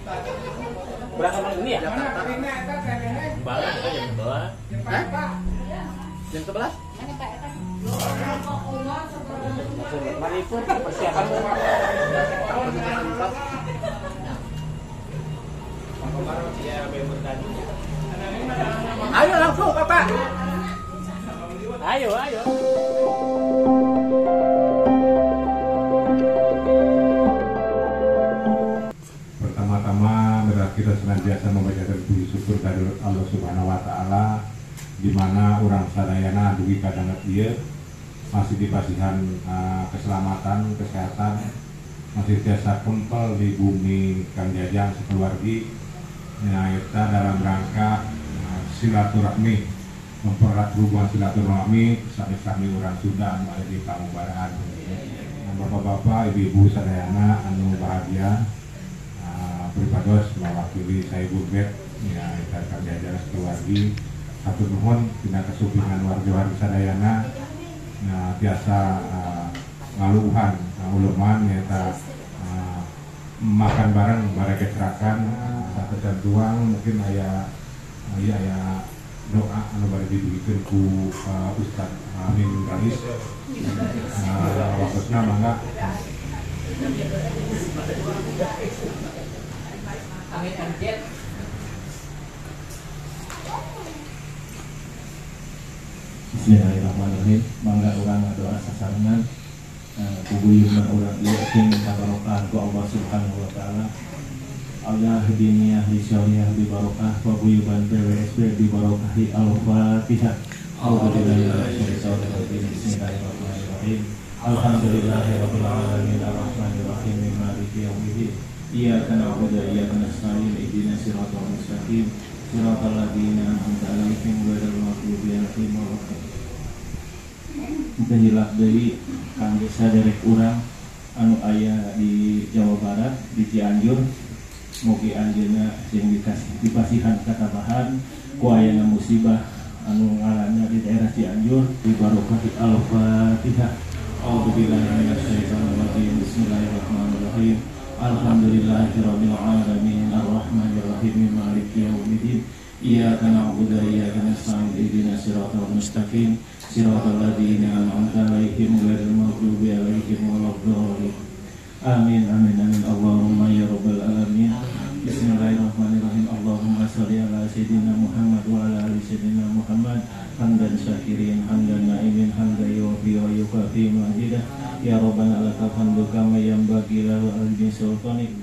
Berangkat malam ini ya? Balik kita jam 11. Hah? Jam 11? Mari pun persiapan. Ayo langsung Bapak. Ayo. Pertama-tama kita senantiasa membacakan puji syukur dari Allah Subhanahu wa taala di mana orang sadayana dugi kadangat ieu masih dipasihan keselamatan, kesehatan, masih biasa kumpul di bumi Kang Jajang sekeluargi kita dalam rangka silaturahmi, mempererat hubungan silaturahmi sami-sami orang Sunda anu aya di pamubarahan. Bapak-bapak, ibu-ibu sadayana anu bahagia, pribados mewakili saya Burbet ya kita Kang Jajang sekeluargi satu nuhun tina kesupingan warga-warga sadayana biasa ngaluhan uluman nyata makan bareng bareng kecerakan satu tuang mungkin aya doa anu bari dibikeun ku Ustaz Amin Galis wakosna mangga Amin anjet. Bismillahirrahmanirrahim. Mangga urang doa sasarangan kubuyuna urang ieu ting barokah ku Allah Subhanahu wa taala. Allah diniyah di syariah di barokah wa buyuban PWSB di barokahi Al-Fatihah. Bismillahirrahmanirrahim. Alhamdulillahirabbil alamin arrahmanir rahim maliki yaumiddin. Iyyaka na'budu wa iyyaka nasta'in ihdinas siratal mustaqim siratal ladzina an'amta 'alaihim ghairil maghdubi 'alaihim waladdallin. Kita hilap deui kangge saderek urang anu aya di Jawa Barat di Cianjur. Mugi anjeunna sing dipasihan katabahan ku ayana musibah anu ngalana di daerah Cianjur di barokahi Al-Fatihah. A'udzubillahi minasyaitonir rajim. Bismillahirrahmanirrahim. Alhamdulillahirabbil alamin arrahmanir rahim maliki yaumiddin. Iyyaka na'budu wa iyyaka nasta'in ihdinas siratal mustaqim siratal ladzina an'amta 'alaihim ghairil maghdubi 'alaihim waladdallin. Amin. Allahumma ya rabbal alamin. Bismillahirrahmanirrahim. Allahumma shalli ala sayyidina Muhammad wa ala ali sayyidina Muhammad hamdan syakirin hamdan na'imin hamdan yuwaffi wa yukafi majidah. Ya rabbana lakal hamdu kama yanbaghi lahu al-jin sultanik.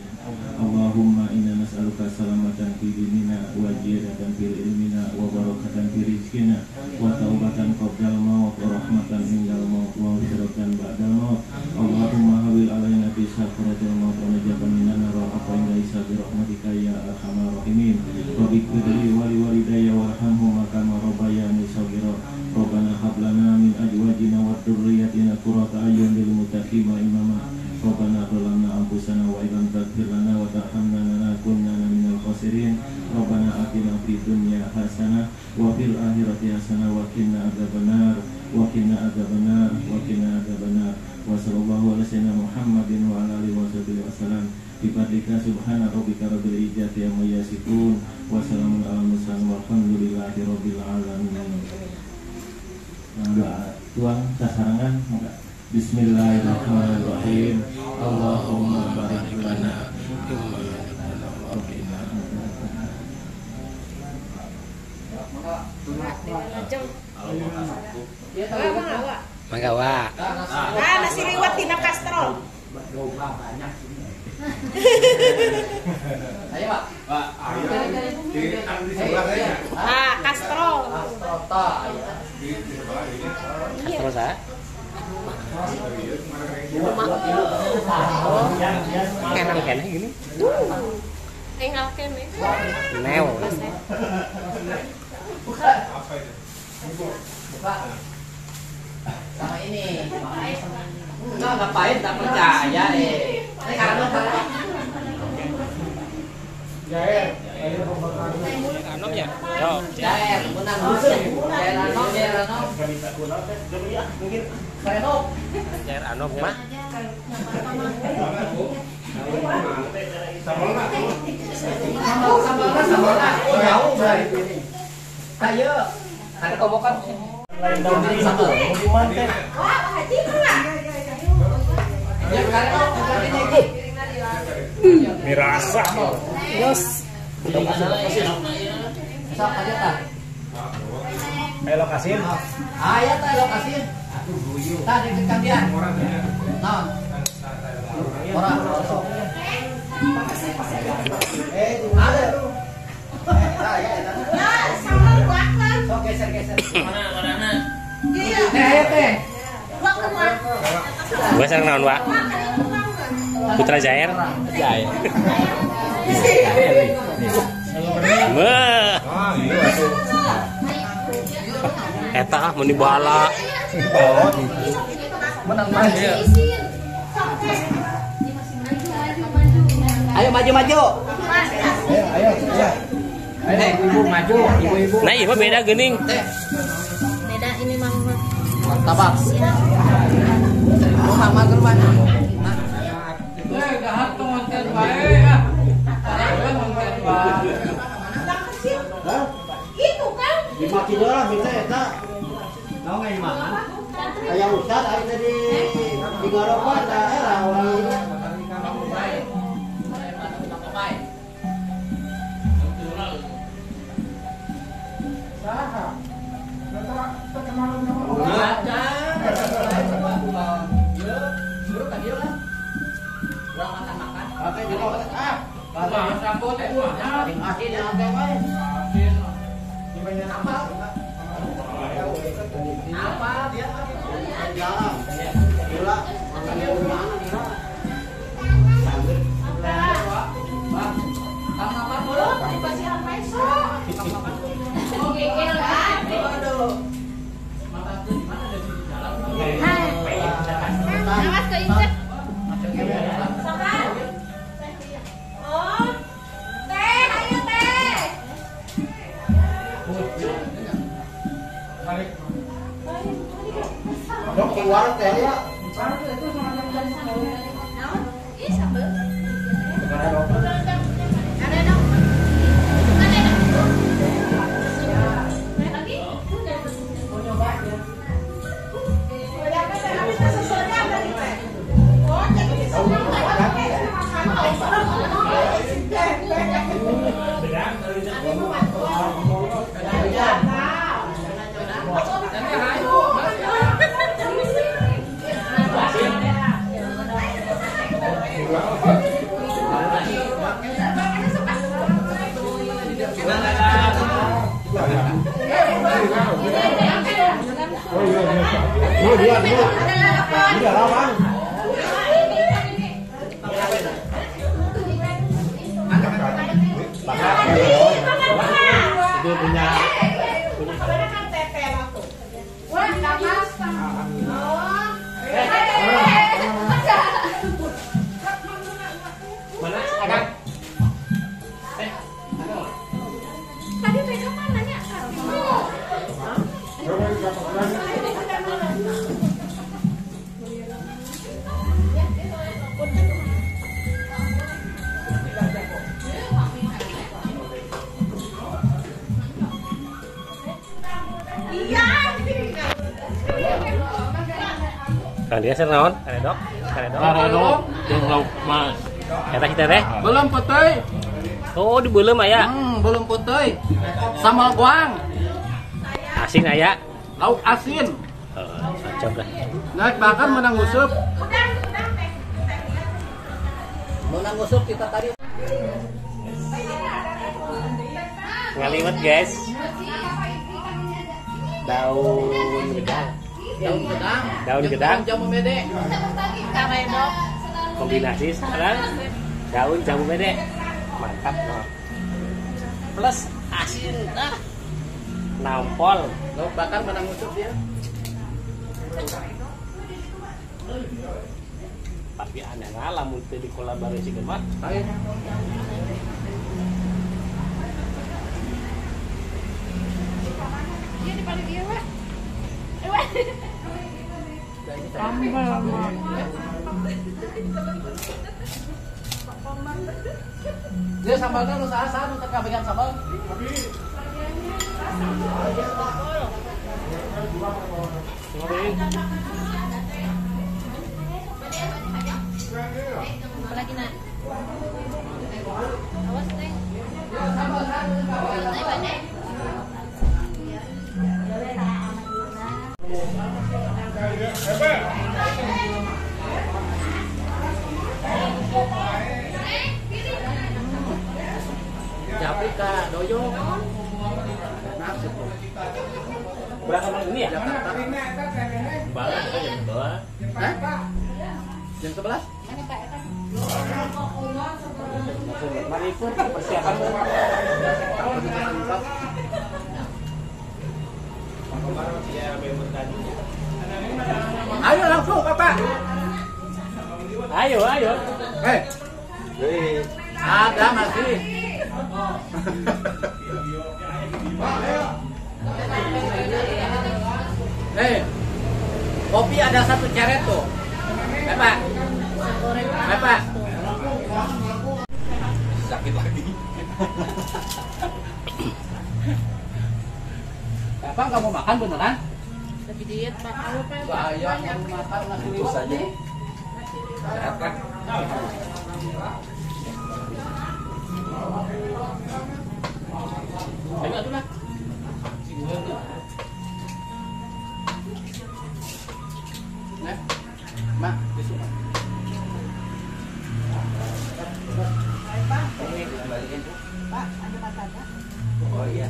Allahumma inna nas'aluka salamatan fi dinina wa ziyadatan fil ilmina wa barakatan fi rizqina wa taubatan qabla al-maut wa rahmatan indal maut wa hijratan ba'dal maut. Allahumma hawil alaina fi sakratil maut wa najatan minan nar wa aqina isa bi rahmatika ya arhamar rahimin. Wa biqdri wa liwalidayya warhamhuma kama rabbayani shaghira. Rabbana hab lana min azwajina wa dhurriyyatina qurrata a'yun lil muttaqina imama. Rabbana zalamna anfusana wa illam taghfir lana wa tarhamna lanakunanna minal khasirin. Rabbana atina fid dunya hasanah wa fil akhirati hasanah wa qina adzabannar wa qina adzabannar wa qina adzabannar. Wa sallallahu ala sayyidina Muhammadin wa ala alihi washabihi wasallam. Bi fadlika subhana rabbika rabbil izzati amma yasifun wa salamun alal mursalin walhamdulillahi rabbil alamin. Doa tuang sasarangan moga. Bismillahirrahmanirrahim. Allahumma barik lana Manggawa. Nasi liwat tina kastrol. Ayo, Pak. Pak, ayo. Di sebelah saya. Kastrol. Terus ah. Enak kene gini. Tinggal kene. Neo. Buka. Sama ini. Enggak ngapain tak percaya Ini karena Anom ya? Yo. Jair, menang Jair Anom. Cair anom mah. Sambal. Jauh dari sini. Ayo. Ada kobokan. Lain daun sambal. Mau gimana teh? Ya sekarang Mirasa. Yes. Sok aja tah. Ayo lokasin. Aya tah lokasi. Aduh guyu. Tah deket kandian. Naon? Orang. Ada tuh. Ya, sambal bakar. Sok geser-geser. Mana? Ayo teh. Bakar mah. Gue sekarang naon, Pak? Putra Jair. Jair. Wah. Ah, iya tuh. Eta mun dibala. Menang aja. Ayo maju. Ayo. Ayo ibu maju, ibu-ibu. Nah, iya mah beda geuning. Teh, Beda ini mah. martabak. Sama gerbang. Nah, Gitu kan? Di maki doang bisa eta. Naon ngai makan? Aya ustad ari tadi di garopan da era orang pakai di bawah ah. Asin yang oke wae. apa dia? Jalan. Gula. Makan di mana dia? Kamu apa dulu? Dipasihan besok. Oke, kan? Awas keinjek. Sabar. Oh. Teh, ayo teh. Dok keluar teh ya. Naon? Ih, sambel. Ada dong. Ada dong. Lagi? Oh dia. Dia lawan. Itu punya Tadi mereka mana nya? Kan dia naon? Karedok. Karedok jeung lauk mas. Eta kita teh. Belum putih. Oh, dibeuleum aya. Belum putih. Sambal goang, Asin aya. lauk asin. Cocok dah. Naik bakar menang ngusup. Menang ngusup kita tadi. Ngaliwet, guys. Daun gedang. Daun gedang. Jamu mede. Karedok. Kombinasi sekarang daun jamu bede. Mantap no. Plus asin nampol. Lauk bakar menang ngusup dia. Tapi aneh lamun teu dikolaborasikeun mah. Ayo. Dia di paling dia, Wak. sambal terus asa untuk kabegan sambal. Apalagi nak. Awas teh. Japri ka doyo. Berapa malam ini ya? Jakarta. Balik kita jam 2. Jam 11? Mari pun persiapan. Ayo langsung Bapak. Ayo. Ada masih. Kopi ada 1 ceret tuh. Bapak. Sakit lagi. Bapak nggak mau makan beneran? Lagi diet Pak. Bahaya kamu makan nasi liwet saja. nih. Sehat kan? Ayo atuh lah. Nah, mak, besok. Oh iya.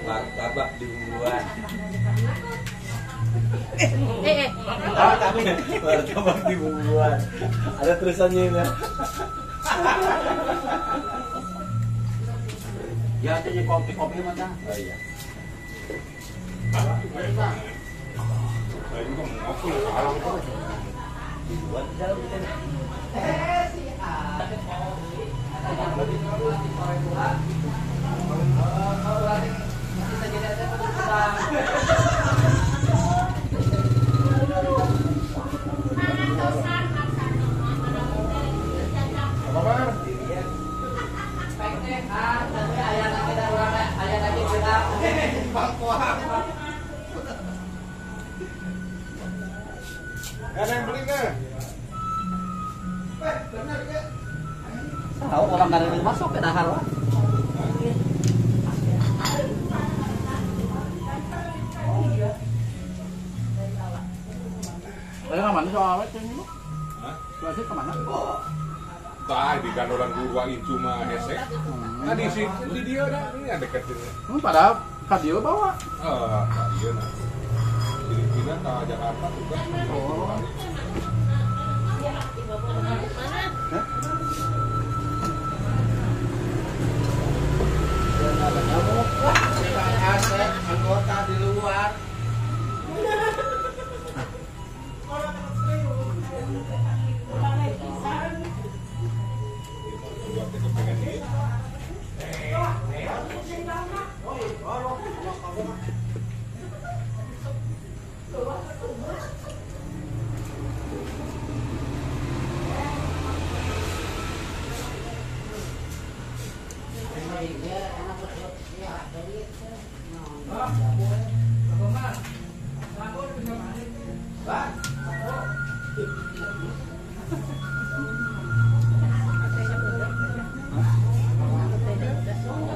Martabak di ungguan. Martabak di ungguan. Ada tulisannya ini. Ya, jadi kopi mana? Oh iya. Saya juga mau ngopi, alam terus. Buat dalam ini. Ada yang beli nggak? Tahu orang dari masuk ke dahar. Saya ke mana soal awet ini? Hah? Masih ke mana? Tah di kandoran gua itu mah hese. Nah di situ di dia ada ini ada deketin. Padahal Kadio bawa. Oh, iya nah. Filipina ke Jakarta juga. Oh. Anggota di luar.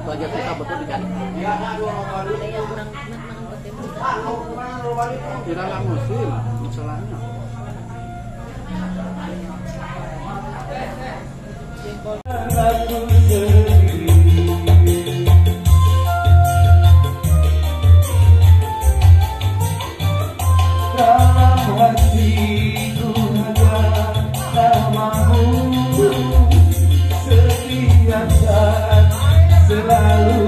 Belajar kita betul kan? Ada yang kurang enak makan potemkin. Kita nggak musim, masalahnya. Selalu